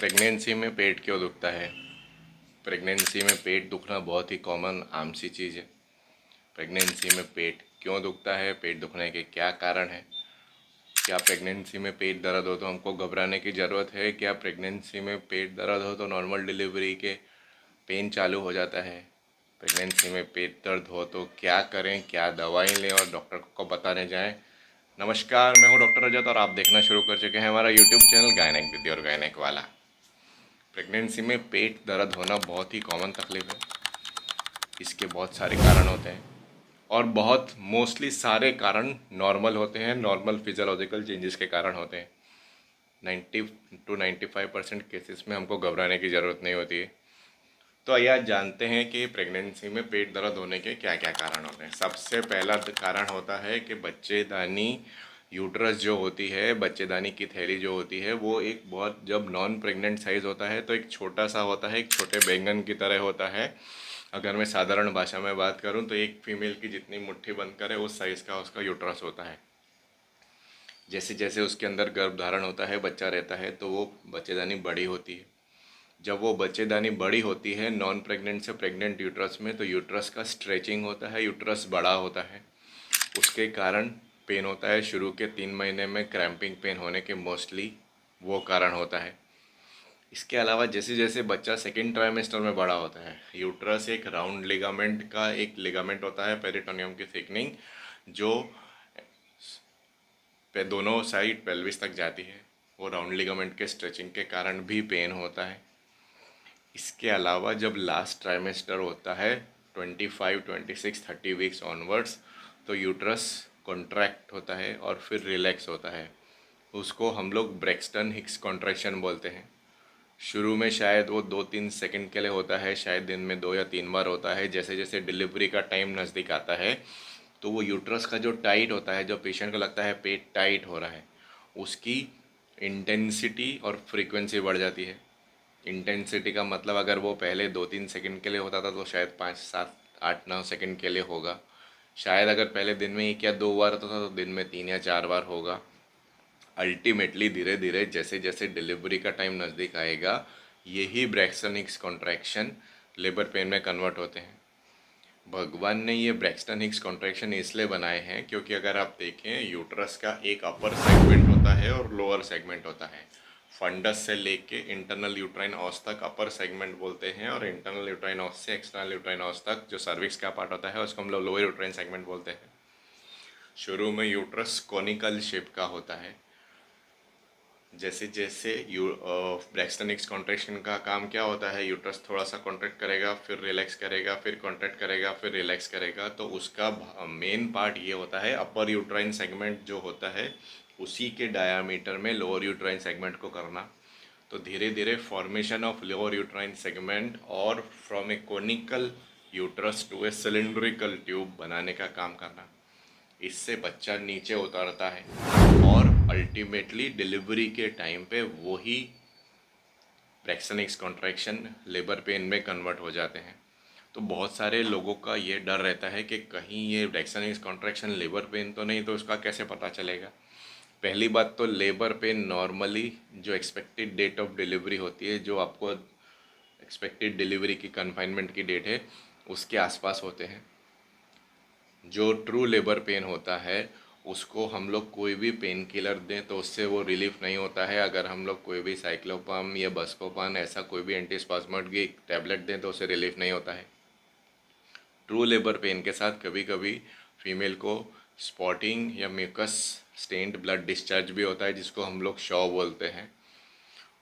Pregnancy में पेट क्यों दुखता है? प्रेगनेंसी में पेट दुखना बहुत ही कॉमन आम सी चीज़ है। प्रेगनेंसी में पेट क्यों दुखता है? पेट दुखने के क्या कारण हैं? क्या प्रेगनेंसी में पेट दर्द हो तो हमको घबराने की ज़रूरत है? क्या प्रेगनेंसी में पेट दर्द हो तो नॉर्मल डिलीवरी के पेन चालू हो जाता है? प्रेगनेंसी में पेट दर्द हो तो क्या करें, क्या दवाई लें और डॉक्टर को बताने जाएं? नमस्कार, मैं हूं डॉक्टर रजत और आप देखना शुरू कर चुके हैं हमारा यूट्यूब चैनल गायनेक विद्या और गायनेक वाला। प्रेगनेंसी में पेट दर्द होना बहुत ही कॉमन तकलीफ है। इसके बहुत सारे कारण होते हैं और बहुत मोस्टली सारे कारण नॉर्मल होते हैं, नॉर्मल फिजियोलॉजिकल चेंजेस के कारण होते हैं। 90 to 95% केसेस में हमको घबराने की ज़रूरत नहीं होती है। तो आइए आज जानते हैं कि प्रेगनेंसी में पेट दर्द होने के क्या क्या कारण होते हैं। सबसे पहला कारण होता है कि बच्चेदानी यूट्रस जो होती है, बच्चेदानी की थैली जो होती है, वो एक बहुत, जब नॉन प्रेग्नेंट साइज़ होता है तो एक छोटा सा होता है, एक छोटे बैंगन की तरह होता है। अगर मैं साधारण भाषा में बात करूं तो एक फीमेल की जितनी मुट्ठी बंद करे उस साइज़ का उसका यूट्रस होता है। जैसे जैसे उसके अंदर गर्भधारण होता है, बच्चा रहता है, तो वो बच्चेदानी बड़ी होती है। जब वो बच्चेदानी बड़ी होती है नॉन प्रेग्नेंट से प्रेग्नेंट यूट्रस में, तो यूट्रस का स्ट्रेचिंग होता है, यूट्रस बड़ा होता है। उसके कारण पेन होता है। शुरू के 3 महीने में क्रैम्पिंग पेन होने के मोस्टली वो कारण होता है। इसके अलावा जैसे जैसे बच्चा सेकेंड ट्राइमेस्टर में बड़ा होता है, यूट्रस एक राउंड लिगामेंट का एक लिगामेंट होता है, पेरिटोनियम की थिकनिंग, जो पे दोनों साइड पेल्विस तक जाती है। वो राउंड लिगामेंट के स्ट्रेचिंग के कारण भी पेन होता है। इसके अलावा जब लास्ट ट्राइमेस्टर होता है 25, 26, 30 वीक्स ऑनवर्ड्स, तो यूट्रस कॉन्ट्रैक्ट होता है और फिर रिलैक्स होता है। उसको हम लोग ब्रेक्सटन हिक्स कॉन्ट्रैक्शन बोलते हैं। शुरू में शायद वो 2-3 सेकंड के लिए होता है, शायद दिन में 2 या 3 बार होता है। जैसे जैसे डिलीवरी का टाइम नज़दीक आता है तो वो यूट्रस का जो टाइट होता है, जो पेशेंट को लगता है पेट टाइट हो रहा है, उसकी इंटेंसिटी और फ्रीक्वेंसी बढ़ जाती है। इंटेंसिटी का मतलब अगर वो पहले 2-3 सेकंड के लिए होता था तो शायद 5, 7, 8, 9 सेकंड के लिए होगा। शायद अगर पहले दिन में 1 या 2 बार होता था तो दिन में 3 या 4 बार होगा। अल्टीमेटली धीरे धीरे जैसे जैसे डिलीवरी का टाइम नज़दीक आएगा, यही Braxton Hicks contraction labour pain में कन्वर्ट होते हैं। भगवान ने ये ब्रैक्सटन हिक्स कॉन्ट्रैक्शन इसलिए बनाए हैं क्योंकि अगर आप देखें, यूट्रस का एक अपर सेगमेंट होता है और लोअर सेगमेंट होता है। फंडस से लेके इंटरनल यूट्राइन ऑस तक अपर सेगमेंट बोलते हैं, और इंटरनल यूट्राइन ऑस से एक्सटर्नल यूट्राइन ऑस तक जो सर्विक्स का पार्ट होता है उसको हम लोग लोअर यूट्राइन सेगमेंट बोलते हैं। शुरू में यूट्रस कोनिकल शेप का होता है। जैसे जैसे ब्रैक्सटन हिक्स कॉन्ट्रैक्शन का काम क्या होता है, यूट्रस थोड़ा सा कॉन्ट्रैक्ट करेगा, फिर रिलैक्स करेगा, फिर कॉन्ट्रैक्ट करेगा, फिर रिलैक्स करेगा, तो उसका मेन पार्ट ये होता है अपर यूट्राइन सेगमेंट जो होता है उसी के डायामीटर में लोअर यूट्राइन सेगमेंट को करना। तो धीरे धीरे formation of lower uterine segment और from a conical uterus to a cylindrical tube बनाने का काम करना। इससे बच्चा नीचे उतरता है और अल्टीमेटली डिलीवरी के टाइम पे वही Braxton Hicks contraction labour pain में कन्वर्ट हो जाते हैं। तो बहुत सारे लोगों का ये डर रहता है कि कहीं ये Braxton Hicks contraction labour pain तो नहीं, तो उसका कैसे पता चलेगा। पहली बात तो लेबर पेन नॉर्मली जो एक्सपेक्टेड डेट ऑफ डिलीवरी होती है, जो आपको एक्सपेक्टेड डिलीवरी की कन्फाइनमेंट की डेट है, उसके आसपास होते हैं। जो ट्रू लेबर पेन होता है उसको हम लोग कोई भी पेन किलर दें तो उससे वो रिलीफ नहीं होता है। अगर हम लोग कोई भी साइक्लोपाम या बस्कोपान ऐसा कोई भी एंटीस्पास्मोड की टैबलेट दें तो उससे रिलीफ नहीं होता है। ट्रू लेबर पेन के साथ कभी कभी फीमेल को स्पॉटिंग या म्यूकस स्टेन्ड ब्लड डिस्चार्ज भी होता है, जिसको हम लोग शॉ बोलते हैं।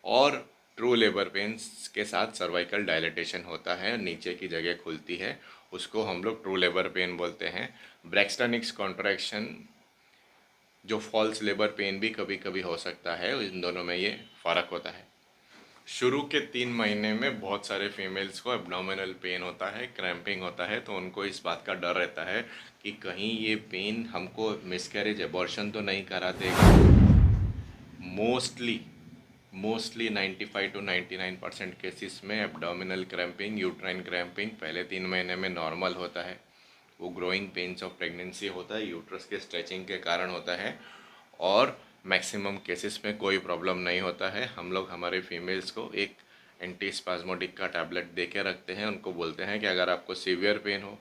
और ट्रू लेबर पेन्स के साथ सर्वाइकल डायलिटेशन होता है, नीचे की जगह खुलती है, उसको हम लोग ट्रू लेबर पेन बोलते हैं। ब्रैक्सटन हिक्स कॉन्ट्रैक्शन जो फॉल्स लेबर पेन भी कभी कभी हो सकता है, इन दोनों में ये फ़र्क होता है। शुरू के 3 महीने में बहुत सारे फीमेल्स को एब्डोमिनल पेन होता है, क्रैम्पिंग होता है, तो उनको इस बात का डर रहता है कि कहीं ये पेन हमको मिसकैरेज एबॉर्शन तो नहीं करा देगा। मोस्टली 95 to 99% केसेस में एब्डोमिनल क्रैम्पिंग, यूट्राइन क्रैम्पिंग पहले 3 महीने में नॉर्मल होता है। वो ग्रोइंग पेन्स ऑफ प्रेगनेंसी होता है, यूट्रस के स्ट्रेचिंग के कारण होता है। और मैक्सिमम केसेस में कोई प्रॉब्लम नहीं होता है। हम लोग हमारे फीमेल्स को एक एंटी स्पाज्मोडिक का टैबलेट दे के रखते हैं। उनको बोलते हैं कि अगर आपको सीवियर पेन हो,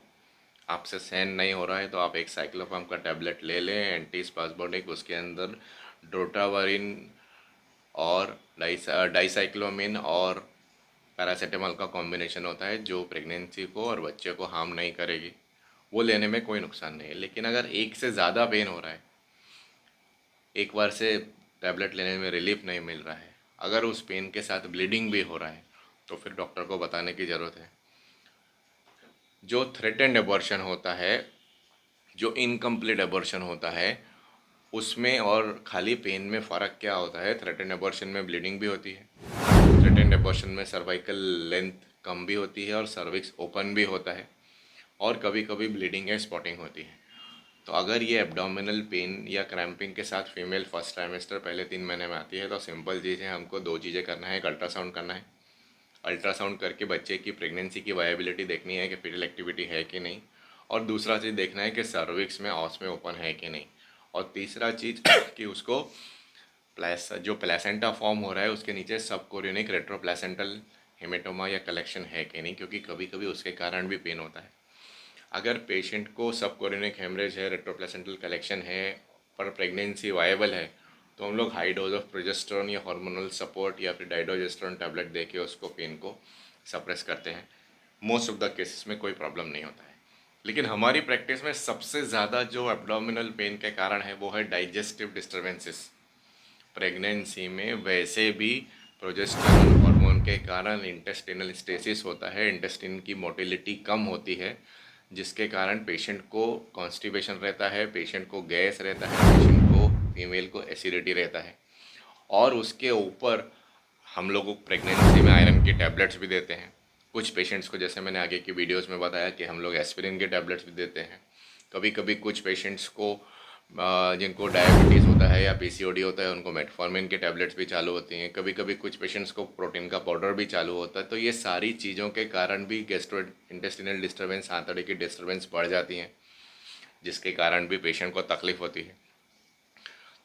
आपसे सहन नहीं हो रहा है, तो आप एक साइक्लोफार्म का टैबलेट ले लें एंटी स्पाज्मोडिक। उसके अंदर ड्रोटावरिन और डाइसाइक्लोमिन और पैरासीटामोल का कॉम्बिनेशन होता है, जो प्रेगनेंसी को और बच्चे को हार्म नहीं करेगी। वो लेने में कोई नुकसान नहीं है। लेकिन अगर एक से ज़्यादा पेन हो रहा है, एक बार से टैबलेट लेने में रिलीफ नहीं मिल रहा है, अगर उस पेन के साथ ब्लीडिंग भी हो रहा है, तो फिर डॉक्टर को बताने की ज़रूरत है। जो थ्रेटेंड एबॉर्शन होता है, जो इनकम्प्लीट एबॉर्शन होता है, उसमें और खाली पेन में फ़र्क क्या होता है? थ्रेटेंड एबॉर्शन में ब्लीडिंग भी होती है। थ्रेटेंड एबॉर्शन में सर्वाइकल लेंथ कम भी होती है और सर्विक्स ओपन भी होता है, और कभी कभी ब्लीडिंग या स्पॉटिंग होती है। तो अगर ये एब्डोमिनल पेन या क्रैम्पिंग के साथ फीमेल फर्स्ट ट्राइमेस्टर पहले 3 महीने में आती है, तो सिंपल चीज़ है, हमको 2 चीज़ें करना है। एक अल्ट्रासाउंड करना है। अल्ट्रासाउंड करके बच्चे की प्रेगनेंसी की वायबिलिटी देखनी है कि फीटल एक्टिविटी है कि नहीं, और दूसरा चीज़ देखना है कि सर्विक्स में ऑस में ओपन है कि नहीं, और तीसरा चीज़ कि उसको जो प्लेसेंटा फॉर्म हो रहा है उसके नीचे सब कोरियोनिक रेट्रोप्लेसेंटल हेमेटोमा या कलेक्शन है कि नहीं, क्योंकि कभी कभी उसके कारण भी पेन होता है। अगर पेशेंट को सब कोरियोनिक हेमरेज है, रेट्रोप्लेसेंटल कलेक्शन है, पर प्रेगनेंसी वायबल है, तो हम लोग हाई डोज ऑफ प्रोजेस्टेरोन या हार्मोनल सपोर्ट या फिर डाइडोजेस्टेरोन टैबलेट दे के उसको पेन को सप्रेस करते हैं। मोस्ट ऑफ द केसेस में कोई प्रॉब्लम नहीं होता है। लेकिन हमारी प्रैक्टिस में सबसे ज़्यादा जो एब्डोमिनल पेन के कारण है वो है डाइजेस्टिव डिस्टर्बेंसेस। प्रेगनेंसी में वैसे भी प्रोजेस्टेरोन हार्मोन के कारण इंटेस्टिनल स्टेसिस होता है, इंटेस्टिन की मोटिलिटी कम होती है, जिसके कारण पेशेंट को कॉन्स्टिपेशन रहता है, पेशेंट को गैस रहता है, पेशेंट को फीमेल को एसिडिटी रहता है। और उसके ऊपर हम लोग प्रेगनेंसी में आयरन की टैबलेट्स भी देते हैं। कुछ पेशेंट्स को, जैसे मैंने आगे की वीडियोस में बताया, कि हम लोग एस्पिरिन के टैबलेट्स भी देते हैं। कभी कभी कुछ पेशेंट्स को जिनको डायबिटीज़ होता है या पीसीओडी होता है, उनको मेटफॉर्मिन के टैबलेट्स भी चालू होती हैं। कभी कभी कुछ पेशेंट्स को प्रोटीन का पाउडर भी चालू होता है। तो ये सारी चीज़ों के कारण भी गैस्ट्रो इंटेस्टिनल डिस्टर्बेंस, आंतड़े की डिस्टर्बेंस बढ़ जाती हैं, जिसके कारण भी पेशेंट को तकलीफ होती है।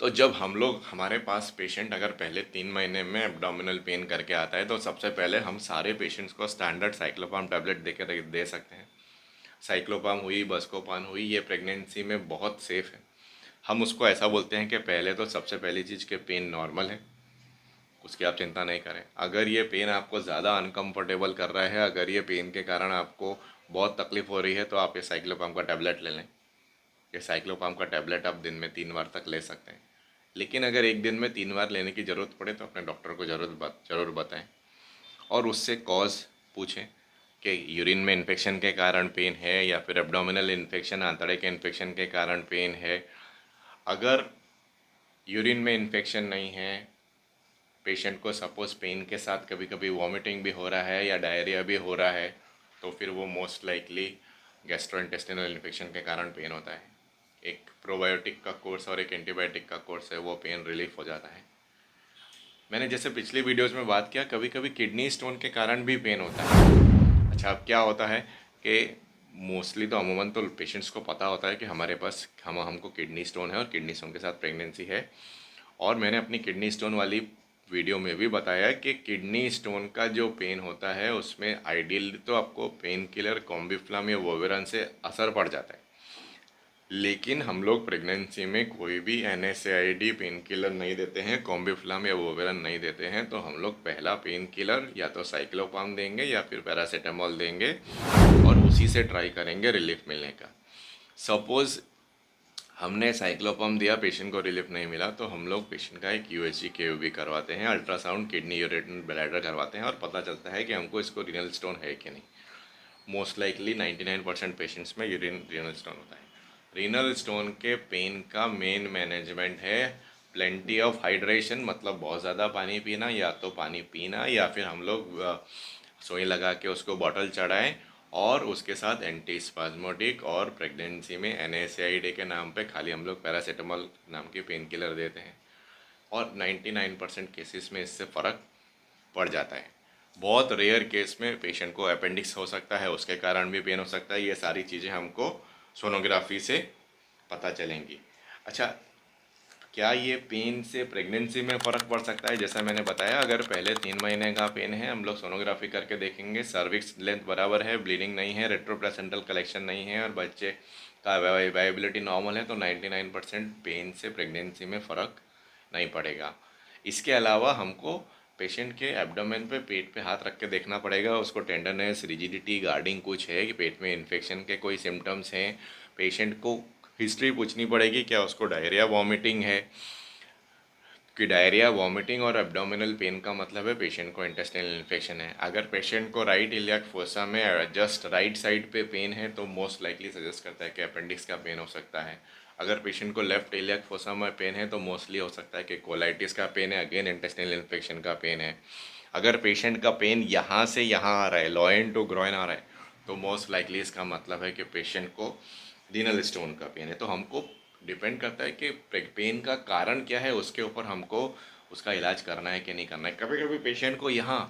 तो जब हम लोग, हमारे पास पेशेंट अगर पहले 3 महीने में एब्डोमिनल पेन करके आता है, तो सबसे पहले हम सारे पेशेंट्स को स्टैंडर्ड साइक्लोपाम टैबलेट दे सकते हैं। साइक्लोपाम हुई, बस्कोपान हुई, ये प्रेगनेंसी में बहुत सेफ़ है। हम उसको ऐसा बोलते हैं कि पहले तो सबसे पहली चीज़ के पेन नॉर्मल है, उसकी आप चिंता नहीं करें। अगर ये पेन आपको ज़्यादा अनकंफर्टेबल कर रहा है, अगर ये पेन के कारण आपको बहुत तकलीफ़ हो रही है, तो आप ये साइक्लोपाम का टैबलेट ले लें। ये साइक्लोपाम का टैबलेट आप दिन में 3 बार तक ले सकते हैं। लेकिन अगर एक दिन में 3 बार लेने की ज़रूरत पड़े, तो अपने डॉक्टर को ज़रूर बताएं, और उससे कॉज पूछें कि यूरिन में इन्फेक्शन के कारण पेन है, या फिर एब्डोमिनल इन्फेक्शन, आंतड़े के इन्फेक्शन के कारण पेन है। अगर यूरिन में इन्फेक्शन नहीं है, पेशेंट को सपोज़ पेन के साथ कभी कभी वॉमिटिंग भी हो रहा है या डायरिया भी हो रहा है, तो फिर वो मोस्ट लाइकली गैस्ट्रोइंटेस्टिनल इन्फेक्शन के कारण पेन होता है। एक प्रोबायोटिक का कोर्स और एक एंटीबायोटिक का कोर्स है, वो पेन रिलीफ हो जाता है। मैंने जैसे पिछली वीडियोस में बात किया, कभी कभी किडनी स्टोन के कारण भी पेन होता है। अच्छा, अब क्या होता है कि मोस्टली तो अमूमन तो पेशेंट्स को पता होता है कि हमारे पास हमको किडनी स्टोन है और किडनी स्टोन के साथ प्रेगनेंसी है। और मैंने अपनी किडनी स्टोन वाली वीडियो में भी बताया कि किडनी स्टोन का जो पेन होता है, उसमें आइडियल तो आपको पेन किलर कॉम्बिफ्लाम या वोवेरन से असर पड़ जाता है। लेकिन हम लोग प्रेगनेंसी में कोई भी NSAID पेन किलर नहीं देते हैं, कॉम्बिफ्लाम या वोवेरन नहीं देते हैं। तो हम लोग पहला पेन किलर या तो साइक्लोपाम देंगे या फिर पैरासीटामोल देंगे, और उसी से ट्राई करेंगे रिलीफ मिलने का। सपोज़ हमने साइक्लोपाम दिया, पेशेंट को रिलीफ नहीं मिला, तो हम लोग पेशेंट का एक USG KOB करवाते हैं, अल्ट्रासाउंड किडनी यूरेटल ब्लैडर करवाते हैं, और पता चलता है कि हमको इसको रीनल स्टोन है कि नहीं। मोस्ट लाइकली 99% पेशेंट्स में रीनल स्टोन होता है। रीनल स्टोन के पेन का मेन मैनेजमेंट है प्लेंटी ऑफ हाइड्रेशन, मतलब बहुत ज़्यादा पानी पीना, या तो पानी पीना या फिर हम लोग सुई लगा के उसको बॉटल चढ़ाएं, और उसके साथ एंटी स्पाज्मोडिक, और प्रेगनेंसी में NSAID के नाम पे खाली हम लोग पैरासीटामोल नाम के पेन किलर देते हैं, और 99% केसेस में इससे फ़र्क पड़ जाता है। बहुत रेयर केस में पेशेंट को अपेंडिक्स हो सकता है, उसके कारण भी पेन हो सकता है। ये सारी चीज़ें हमको सोनोग्राफी से पता चलेंगी। अच्छा, क्या ये पेन से प्रेगनेंसी में फ़र्क पड़ सकता है? जैसा मैंने बताया, अगर पहले 3 महीने का पेन है, हम लोग सोनोग्राफी करके देखेंगे, सर्विक्स लेंथ बराबर है, ब्लीडिंग नहीं है, रेट्रोप्लेसेंटल कलेक्शन नहीं है और बच्चे का वाइबिलिटी नॉर्मल है, तो 99% पेन से प्रेगनेंसी में फ़र्क नहीं पड़ेगा। इसके अलावा हमको पेशेंट के एब्डोमेन पे, पेट पे हाथ रख के देखना पड़ेगा, उसको टेंडरनेस, रिजिडिटी, गार्डिंग कुछ है कि पेट में इन्फेक्शन के कोई सिम्टम्स हैं। पेशेंट को हिस्ट्री पूछनी पड़ेगी, क्या उसको डायरिया वॉमिटिंग है, कि डायरिया वॉमिटिंग और एब्डोमिनल पेन का मतलब है पेशेंट को इंटेस्टाइनल इन्फेक्शन है। अगर पेशेंट को राइट इलियाक फोसा में जस्ट राइट साइड पे पेन है तो मोस्ट लाइकली सजेस्ट करता है कि अपेंडिक्स का पेन हो सकता है। अगर पेशेंट को लेफ्ट इलियाक फोसा में पेन है तो मोस्टली हो सकता है कि कोलाइटिस का पेन है, अगेन इंटेस्टाइनल इन्फेक्शन का पेन है। अगर पेशेंट का पेन यहाँ से यहाँ आ रहा है, लॉइन टू ग्रॉइन आ रहा है, तो मोस्ट लाइकली इसका मतलब है कि पेशेंट को रीनल स्टोन का पेन है। तो हमको डिपेंड करता है कि पेन का कारण क्या है, उसके ऊपर हमको उसका इलाज करना है कि नहीं करना है। कभी कभी पेशेंट को यहाँ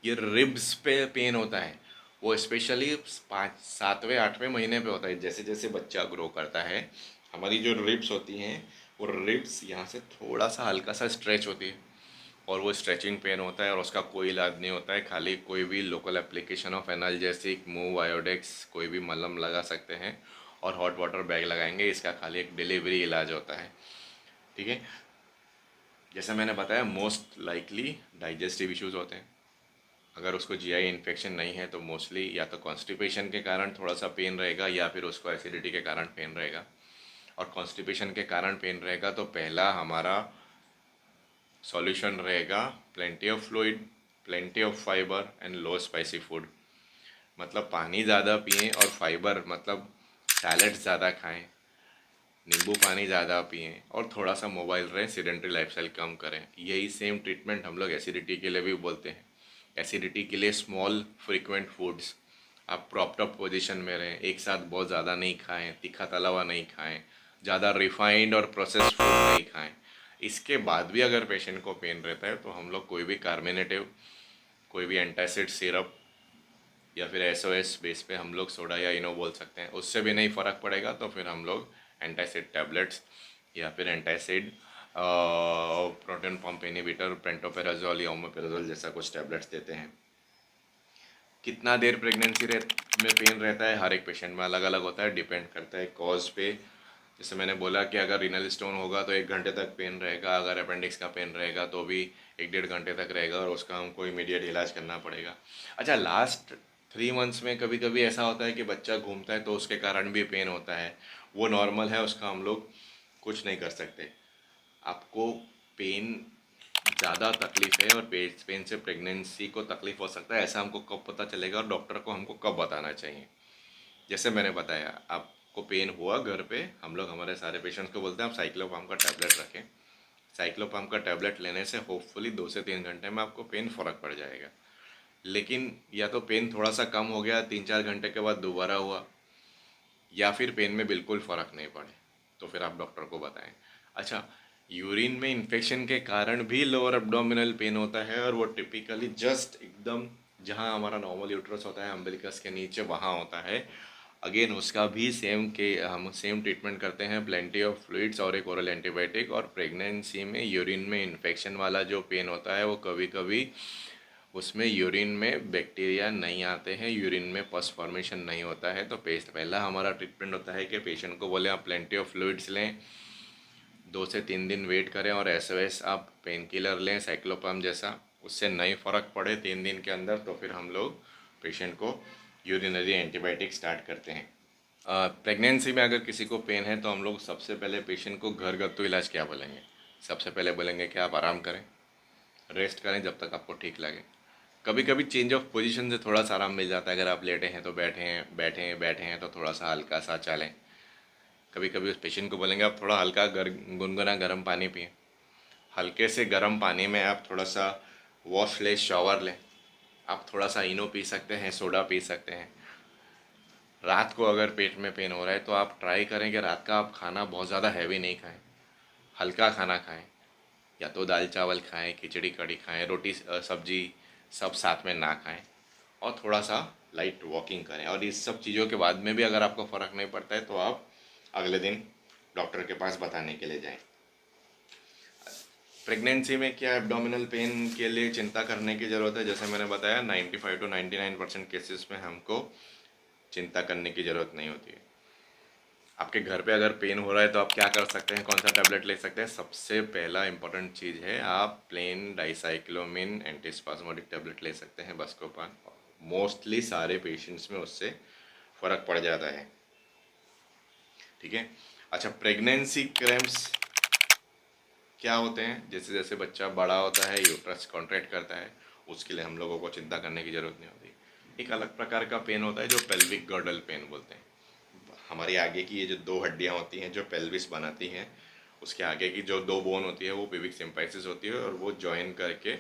ये रिब्स पे पेन होता है, वो स्पेशली 5, 7वें, 8वें महीने पे होता है। जैसे जैसे बच्चा ग्रो करता है, हमारी जो रिब्स होती हैं वो रिब्स यहाँ से थोड़ा सा हल्का सा स्ट्रेच होती है और वो स्ट्रेचिंग पेन होता है और उसका कोई इलाज नहीं होता है। खाली कोई भी local application of analgesic, move, Iodex, कोई भी मलहम लगा सकते हैं और हॉट वाटर बैग लगाएंगे। इसका खाली एक डिलीवरी इलाज होता है। ठीक है, जैसे मैंने बताया, मोस्ट लाइकली डाइजेस्टिव इश्यूज होते हैं। अगर उसको जीआई इन्फेक्शन नहीं है तो मोस्टली या तो कॉन्स्टिपेशन के कारण थोड़ा सा पेन रहेगा या फिर उसको एसिडिटी के कारण पेन रहेगा। और कॉन्स्टिपेशन के कारण पेन रहेगा तो पहला हमारा सॉल्यूशन रहेगा plenty of fluid, plenty of fibre and low spicy food. मतलब पानी ज़्यादा पिएं और फाइबर मतलब सैलड ज़्यादा खाएं, नींबू पानी ज़्यादा पिएं और थोड़ा सा मोबाइल रहें, सीडेंट्री लाइफस्टाइल कम करें। यही सेम ट्रीटमेंट हम लोग एसिडिटी के लिए भी बोलते हैं। एसिडिटी के लिए स्मॉल फ्रीक्वेंट फूड्स, आप प्रॉप्ड अप पोजीशन में रहें, एक साथ बहुत ज़्यादा नहीं खाएं, तीखा तला हुआ नहीं खाएं, ज़्यादा रिफाइंड और प्रोसेस्ड फूड नहीं खाएं। इसके बाद भी अगर पेशेंट को पेन रहता है तो हम लोग कोई भी कार्मिनेटिव, कोई भी एंटासिड सिरप या फिर एसओएस बेस पे हम लोग सोडा या इनो बोल सकते हैं। उससे भी नहीं फ़र्क पड़ेगा तो फिर हम लोग एंटासिड टैबलेट्स या फिर एंटासिड प्रोटॉन पंप इनहिबिटर, पेंटोपेराजोल या ओमेपेराजोल जैसा कुछ टैबलेट्स देते हैं। कितना देर प्रेगनेंसी में पेन रहता है हर एक पेशेंट में अलग अलग होता है, डिपेंड करता है कॉज पे। जैसे मैंने बोला कि अगर रीनल स्टोन होगा तो 1 घंटे तक पेन रहेगा, अगर अपेंडिक्स का पेन रहेगा तो भी 1, 1.5 घंटे तक रहेगा और उसका हमको इमीडिएट इलाज करना पड़ेगा। अच्छा, लास्ट 3 मंथ्स में कभी कभी ऐसा होता है कि बच्चा घूमता है तो उसके कारण भी पेन होता है, वो नॉर्मल है, उसका हम लोग कुछ नहीं कर सकते। आपको पेन ज़्यादा तकलीफ है और पेन से प्रेगनेंसी को तकलीफ हो सकता है, ऐसा हमको कब पता चलेगा और डॉक्टर को हमको कब बताना चाहिए? जैसे मैंने बताया, आपको पेन हुआ घर पे, हम लोग हमारे सारे पेशेंट्स को बोलते हैं आप साइक्लोपाम का टैबलेट रखें। साइक्लोपाम का टैबलेट लेने से होपफुली 2 से 3 घंटे में आपको पेन फ़र्क पड़ जाएगा। लेकिन या तो पेन थोड़ा सा कम हो गया, 3, 4 घंटे के बाद दोबारा हुआ, या फिर पेन में बिल्कुल फ़र्क नहीं पड़े, तो फिर आप डॉक्टर को बताएं। अच्छा, यूरिन में इन्फेक्शन के कारण भी लोअर एब्डोमिनल पेन होता है और वो टिपिकली जस्ट एकदम जहाँ हमारा नॉर्मल यूट्रस होता है अम्बिलिकस के नीचे वहाँ होता है। अगेन उसका भी हम सेम ट्रीटमेंट करते हैं, प्लेंटी ऑफ फ्लूइड्स और एक ओरल एंटीबायोटिक। और प्रेगनेंसी में यूरिन में इन्फेक्शन वाला जो पेन होता है वो कभी कभी उसमें यूरिन में बैक्टीरिया नहीं आते हैं, यूरिन में पस फॉर्मेशन नहीं होता है। तो पहला हमारा ट्रीटमेंट होता है कि पेशेंट को बोले आप प्लेंटी ऑफ फ्लूइड्स लें, 2 से 3 दिन वेट करें और एसओएस आप पेन किलर लें साइक्लोपाम जैसा। उससे नहीं फ़र्क पड़े 3 दिन के अंदर तो फिर हम लोग पेशेंट को यूरिनरी एंटीबायोटिक स्टार्ट करते हैं। प्रेगनेंसी में अगर किसी को पेन है तो हम लोग सबसे पहले पेशेंट को घरगथ्थू इलाज क्या बोलेंगे? सबसे पहले बोलेंगे कि आप आराम करें, रेस्ट करें जब तक आपको ठीक लगे। कभी कभी चेंज ऑफ पोजीशन से थोड़ा सा आराम मिल जाता है, अगर आप लेटे हैं तो बैठे हैं तो थोड़ा सा हल्का सा चलें। कभी कभी उस पेशेंट को बोलेंगे आप थोड़ा हल्का गुनगुना गर्म पानी पिएं। हल्के से गर्म पानी में आप थोड़ा सा वॉश लें, शॉवर लें। आप थोड़ा सा इनो पी सकते हैं, सोडा पी सकते हैं। रात को अगर पेट में पेन हो रहा है तो आप ट्राई करें कि रात का आप खाना बहुत ज़्यादा हैवी नहीं खाएं, हल्का खाना खाएं। या तो दाल चावल खाएं, खिचड़ी कड़ी खाएं, रोटी सब्जी सब साथ में ना खाएं और थोड़ा सा लाइट वॉकिंग करें। और इस सब चीज़ों के बाद में भी अगर आपको फ़र्क नहीं पड़ता है तो आप अगले दिन डॉक्टर के पास बताने के लिए जाएं। प्रेगनेंसी में क्या एब्डोमिनल पेन के लिए चिंता करने की ज़रूरत है? जैसे मैंने बताया 95 टू 99% केसेस में हमको चिंता करने की ज़रूरत नहीं होती है। आपके घर पे अगर पेन हो रहा है तो आप क्या कर सकते हैं, कौन सा टैबलेट ले सकते हैं? सबसे पहला इंपॉर्टेंट चीज़ है आप प्लेन डाइसाइक्लोमिन एंटीस्पास्मोडिक टैबलेट ले सकते हैं, बस्कोपान। मोस्टली सारे पेशेंट्स में उससे फ़र्क पड़ जाता है। ठीक है। अच्छा, प्रेगनेंसी क्रैम्प्स क्या होते हैं? जैसे जैसे बच्चा बड़ा होता है, यूट्रस कॉन्ट्रैक्ट करता है, उसके लिए हम लोगों को चिंता करने की ज़रूरत नहीं होती। एक अलग प्रकार का पेन होता है जो पेल्विक गर्डल पेन बोलते हैं। हमारी आगे की ये जो दो हड्डियाँ होती हैं जो पेल्विस बनाती हैं, उसके आगे की जो दो बोन होती है वो पेविक सिम्पाइसिस होती है और वो जॉइन करके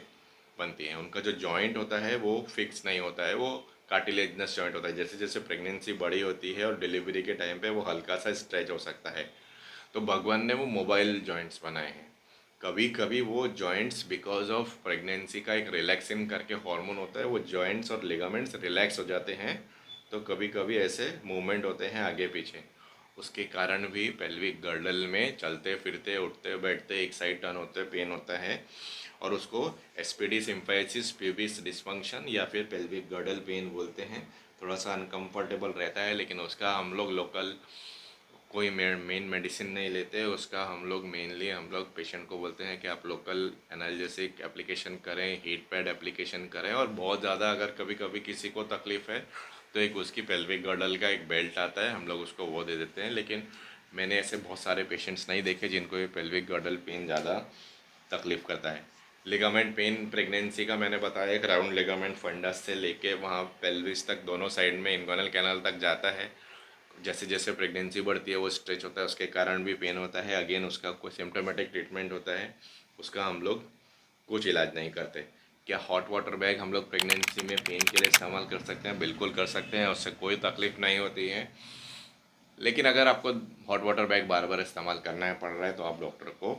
बनती हैं। उनका जो जॉइंट होता है वो फिक्स नहीं होता है, वो कार्टिलेजनस जॉइंट होता है। जैसे जैसे प्रेगनेंसी बड़ी होती है और डिलीवरी के टाइम पे वो हल्का सा स्ट्रेच हो सकता है। तो भगवान ने वो मोबाइल जॉइंट्स बनाए हैं। कभी कभी वो जॉइंट्स बिकॉज ऑफ प्रेगनेंसी का एक रिलैक्सिन करके हार्मोन होता है, वो जॉइंट्स और लिगामेंट्स रिलैक्स हो जाते हैं। तो कभी कभी ऐसे मूवमेंट होते हैं आगे पीछे, उसके कारण भी पेल्विक गर्डल में चलते फिरते उठते बैठते एक साइड टर्न होते पेन होता है। और उसको एसपीडी सिम्फाइसिस प्यूबिस डिस्फंक्शन या फिर पेल्विक गर्डल पेन बोलते हैं। थोड़ा सा अनकंफर्टेबल रहता है, लेकिन उसका हम लोग लोकल कोई मेन मेडिसिन नहीं लेते उसका। हम लोग मेनली हम लोग पेशेंट को बोलते हैं कि आप लोकल एनाल्जेसिक एप्लीकेशन करें, हीट पैड एप्लीकेशन करें। और बहुत ज़्यादा अगर कभी कभी किसी को तकलीफ़ है तो एक उसकी पेल्विक गर्डल का एक बेल्ट आता है, हम लोग उसको वो दे देते हैं। लेकिन मैंने ऐसे बहुत सारे पेशेंट्स नहीं देखे जिनको ये पेल्विक गर्डल पेन ज़्यादा तकलीफ़ करता है। लिगामेंट पेन प्रेगनेंसी का मैंने बताया, एक राउंड लिगामेंट फंडस से लेके वहाँ पेल्विस तक दोनों साइड में इंगोनल कैनाल तक जाता है। जैसे जैसे प्रेगनेंसी बढ़ती है वो स्ट्रेच होता है, उसके कारण भी पेन होता है। अगेन उसका कोई सिम्टोमेटिक ट्रीटमेंट होता है, उसका हम लोग कुछ इलाज नहीं करते। क्या हॉट वाटर बैग हम लोग प्रेगनेंसी में पेन के लिए इस्तेमाल कर सकते हैं? बिल्कुल कर सकते हैं, उससे कोई तकलीफ़ नहीं होती है। लेकिन अगर आपको हॉट वाटर बैग बार बार इस्तेमाल करना है पड़ रहा है तो आप डॉक्टर को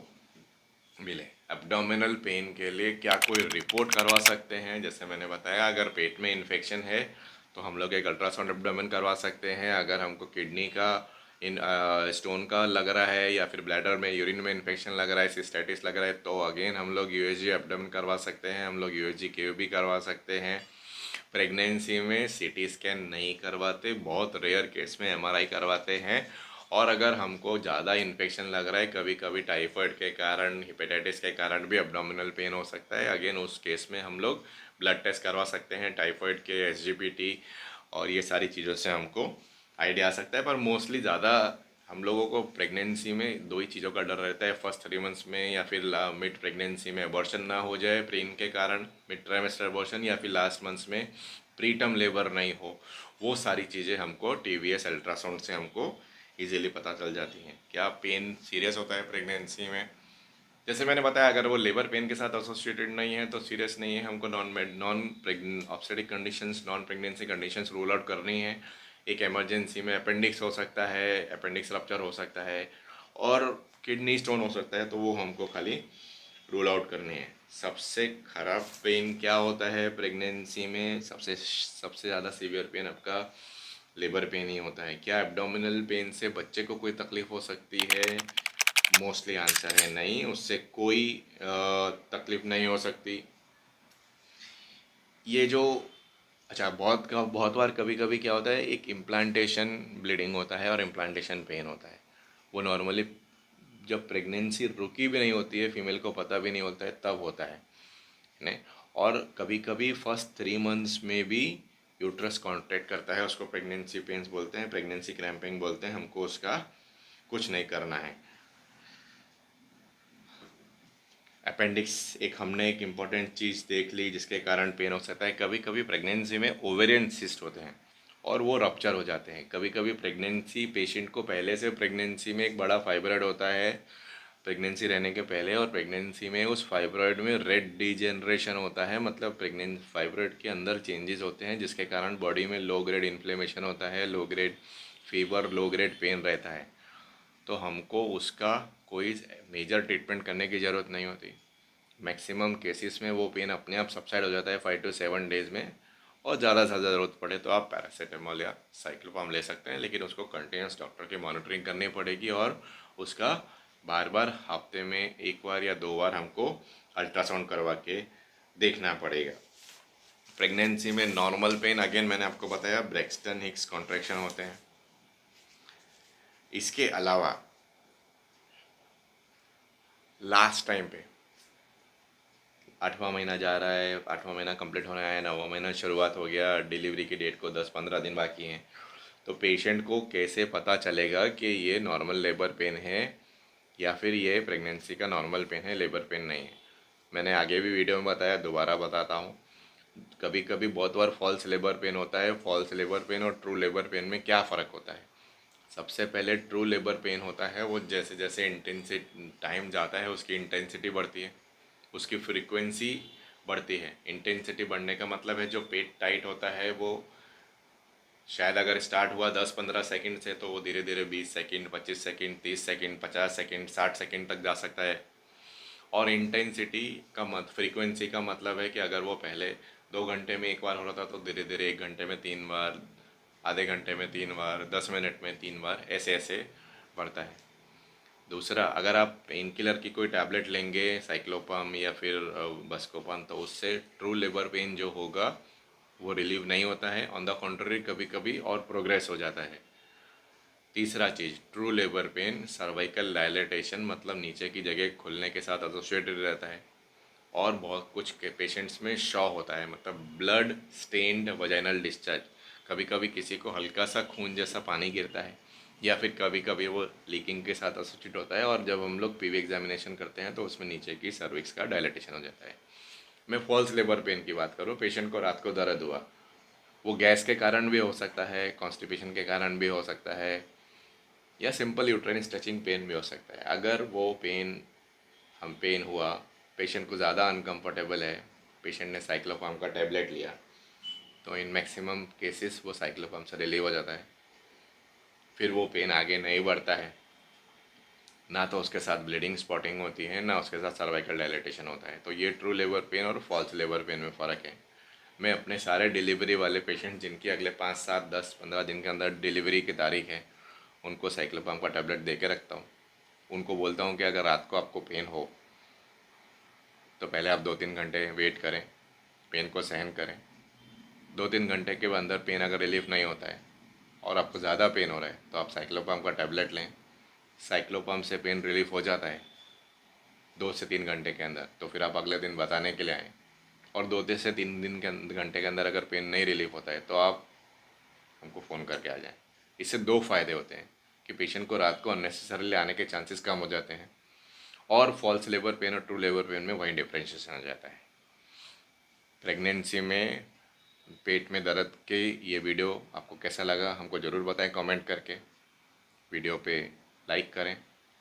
मिले। एब्डोमिनल पेन के लिए क्या कोई रिपोर्ट करवा सकते हैं? जैसे मैंने बताया, अगर पेट में इन्फेक्शन है तो हम लोग एक अल्ट्रासाउंड एब्डोमेन करवा सकते हैं। अगर हमको किडनी का स्टोन का लग रहा है या फिर ब्लैडर में यूरिन में इन्फेक्शन लग रहा है, सिस्टाइटिस लग रहा है, तो अगेन हम लोग यूएसजी एब्डोमेन करवा सकते हैं, हम लोग यूएसजी केओबी करवा सकते हैं। प्रेगनेंसी में सीटी स्कैन नहीं करवाते, बहुत रेयर केस में एमआरआई करवाते हैं। और अगर हमको ज़्यादा इन्फेक्शन लग रहा है, कभी कभी टाइफाइड के कारण, हेपेटाइटिस के कारण भी एब्डोमिनल पेन हो सकता है, अगेन उस केस में हम लोग ब्लड टेस्ट करवा सकते हैं, टाइफाइड के, एसजीपीटी और ये सारी चीज़ों से हमको आइडिया आ सकता है। पर मोस्टली ज़्यादा हम लोगों को प्रेगनेंसी में दो ही चीज़ों का डर रहता है, फर्स्ट 3 मंथ्स में या फिर मिड प्रेगनेंसी में अबॉर्शन ना हो जाए प्रीन के कारण, मिड ट्राइमेस्टर अबॉर्शन, या फिर लास्ट मंथ्स में प्रीटर्म लेबर नहीं हो। वो सारी चीज़ें हमको टीवीएस अल्ट्रासाउंड से हमको इजीली पता चल जाती हैं। क्या पेन सीरियस होता है प्रेगनेंसी में? जैसे मैंने बताया, अगर वो लेबर पेन के साथ एसोसिएटेड नहीं है तो सीरियस नहीं है। हमको non pregnant obstetric conditions, non pregnancy conditions rule out करनी है। एक इमरजेंसी में अपेंडिक्स हो सकता है, अपेंडिक्स रप्चर हो सकता है और किडनी स्टोन हो सकता है, तो वो हमको खाली रूल आउट करनी है। सबसे खराब पेन क्या होता है प्रेगनेंसी में? सबसे सबसे ज़्यादा सीवियर पेन आपका लेबर पेन ही होता है। क्या एब्डोमिनल पेन से बच्चे को कोई तकलीफ़ हो सकती है? मोस्टली आंसर है नहीं, उससे कोई तकलीफ़ नहीं हो सकती। ये जो अच्छा, बहुत बार कभी कभी क्या होता है, एक इम्प्लांटेशन ब्लीडिंग होता है और इम्प्लांटेशन पेन होता है। वो नॉर्मली जब प्रेगनेंसी रुकी भी नहीं होती है, फीमेल को पता भी नहीं होता है, तब होता है नहीं। और कभी कभी फर्स्ट 3 मंथ्स में भी यूट्रस कॉन्ट्रैक्ट करता है, उसको प्रेगनेंसी पेन्स बोलते हैं, प्रेगनेंसी क्रैम्पिंग बोलते हैं। हमको उसका कुछ नहीं करना है। अपेंडिक्स एक हमने एक इम्पॉर्टेंट चीज़ देख ली जिसके कारण पेन हो सकता है। कभी कभी प्रेगनेंसी में ओवेरियन सिस्ट होते हैं और वो रप्चर हो जाते हैं। कभी कभी प्रेगनेंसी पेशेंट को पहले से प्रेगनेंसी में एक बड़ा फाइब्रॉइड होता है प्रेगनेंसी रहने के पहले, और प्रेगनेंसी में उस फाइब्रॉइड में रेड डिजेनरेशन होता है, मतलब प्रेगनेंट फाइब्रॉइड के अंदर चेंजेस होते हैं जिसके कारण बॉडी में लो ग्रेड इन्फ्लेमेशन होता है, low grade fever, low grade pain रहता है। तो हमको उसका कोई मेजर ट्रीटमेंट करने की ज़रूरत नहीं होती। मैक्सिमम केसेस में वो पेन अपने आप सबसाइड हो जाता है 5 to 7 डेज़ में। और ज़्यादा से ज़्यादा ज़रूरत पड़े तो आप पैरासीटामोल या साइक्लोफार्म ले सकते हैं, लेकिन उसको कंटिन्यूस डॉक्टर की मॉनिटरिंग करनी पड़ेगी और उसका बार बार हफ्ते में एक बार या 2 बार हमको अल्ट्रासाउंड करवा के देखना पड़ेगा। प्रेगनेंसी में नॉर्मल पेन अगेन मैंने आपको बताया ब्रैक्सटन हिक्स कॉन्ट्रैक्शन होते हैं। इसके अलावा लास्ट टाइम पे 8वां महीना जा रहा है, 8वां महीना कंप्लीट होने आया, 9वां महीना शुरुआत हो गया, डिलीवरी की डेट को 10-15 दिन बाकी हैं, तो पेशेंट को कैसे पता चलेगा कि ये नॉर्मल लेबर पेन है या फिर ये प्रेगनेंसी का नॉर्मल पेन है, लेबर पेन नहीं है। मैंने आगे भी वीडियो में बताया, दोबारा बताता हूँ। कभी कभी बहुत बार फॉल्स लेबर पेन होता है। फॉल्स लेबर पेन और ट्रू लेबर पेन में क्या फ़र्क होता है? सबसे पहले ट्रू लेबर पेन होता है, वो जैसे जैसे इंटेंसिटी टाइम जाता है उसकी इंटेंसिटी बढ़ती है, उसकी फ्रीक्वेंसी बढ़ती है। इंटेंसिटी बढ़ने का मतलब है जो पेट टाइट होता है वो शायद अगर स्टार्ट हुआ 10-15 सेकंड से, तो वो धीरे धीरे 20 second, 25 second, 30 second, 50 second, 60 second तक जा सकता है। और इंटेंसिटी का फ्रीक्वेंसी का मतलब है कि अगर वो पहले 2 घंटे में एक बार हो रहा था, तो धीरे धीरे 1 घंटे में 3 बार, आधे घंटे में 3 बार, 10 मिनट में 3 बार, ऐसे ऐसे बढ़ता है। दूसरा, अगर आप पेन किलर की कोई टैबलेट लेंगे, साइक्लोपाम या फिर बस्कोपान, तो उससे ट्रू लेबर पेन जो होगा वो रिलीव नहीं होता है। ऑन द कॉन्ट्ररी कभी कभी और प्रोग्रेस हो जाता है। तीसरा चीज़, true labour pain cervical dilatation मतलब नीचे की जगह खुलने के साथ एसोसिएटेड रहता है। और बहुत कुछ के पेशेंट्स में शॉ होता है, मतलब ब्लड स्टेन्ड वजाइनल डिस्चार्ज। कभी कभी किसी को हल्का सा खून जैसा पानी गिरता है, या फिर कभी कभी वो लीकिंग के साथ एसोसिएट होता है, और जब हम लोग पीवी एग्जामिनेशन करते हैं तो उसमें नीचे की सर्विक्स का डायलेटेशन हो जाता है। मैं फॉल्स लेबर पेन की बात करूँ, पेशेंट को रात को दर्द हुआ, वो गैस के कारण भी हो सकता है, कॉन्स्टिपेशन के कारण भी हो सकता है, या सिंपल यूट्राइन स्ट्रेचिंग पेन भी हो सकता है। अगर वो पेन हुआ, पेशेंट को ज़्यादा अनकंफर्टेबल है, पेशेंट ने साइक्लोफार्म का टैबलेट लिया, तो इन मैक्सिमम केसेस वो साइक्लोफार्म से रिलीव हो जाता है। फिर वो पेन आगे नहीं बढ़ता है, ना तो उसके साथ ब्लीडिंग स्पॉटिंग होती है, ना उसके साथ सर्वाइकल डायलेटेशन होता है। तो ये ट्रू लेबर पेन और फॉल्स लेबर पेन में फ़र्क है। मैं अपने सारे डिलीवरी वाले पेशेंट जिनकी अगले 5, 7, 10, 15 दिन के अंदर डिलीवरी की तारीख है, उनको साइक्लोपाम का टैबलेट दे के रखता हूँ। उनको बोलता हूँ कि अगर रात को आपको पेन हो तो पहले आप 2-3 घंटे वेट करें, पेन को सहन करें। 2-3 घंटे के अंदर पेन अगर रिलीफ नहीं होता है और आपको ज़्यादा पेन हो रहा है, तो आप साइक्लोपाम का टैबलेट लें। साइक्लोपाम से पेन रिलीफ हो जाता है 2 से 3 घंटे के अंदर, तो फिर आप अगले दिन बताने के लिए आएँ। और 2 से 3 घंटे के अंदर अगर पेन नहीं रिलीफ होता है, तो आप हमको फ़ोन करके आ जाएं। इससे 2 फ़ायदे होते हैं कि पेशेंट को रात को अननेसेसरीली आने के चांसेस कम हो जाते हैं, और फॉल्स लेबर पेन और ट्रू लेबर पेन में वही डिफ्रेंशिएशन आ जाता है। प्रेगनेंसी में पेट में दर्द के ये वीडियो आपको कैसा लगा हमको ज़रूर बताएं कमेंट करके। वीडियो पे लाइक करें,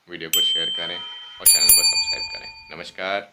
वीडियो को शेयर करें और चैनल को सब्सक्राइब करें। नमस्कार।